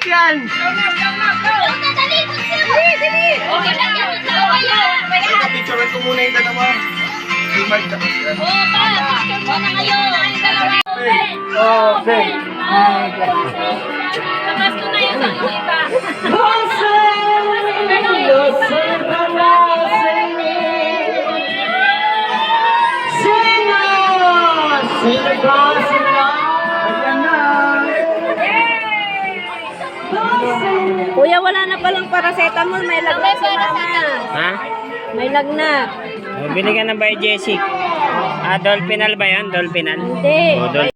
yan. Picturean ko muna yung dalawa. Si Mark tapos yan. Okay. Tapos ko na yung salita. Ayan na. Kuya, wala na palang paracetamol. May lagnat si mama. Ha? May lagnat. Bili ka na ba Jessic? Dolphinal ba yan? Dolphinal? Hindi. O,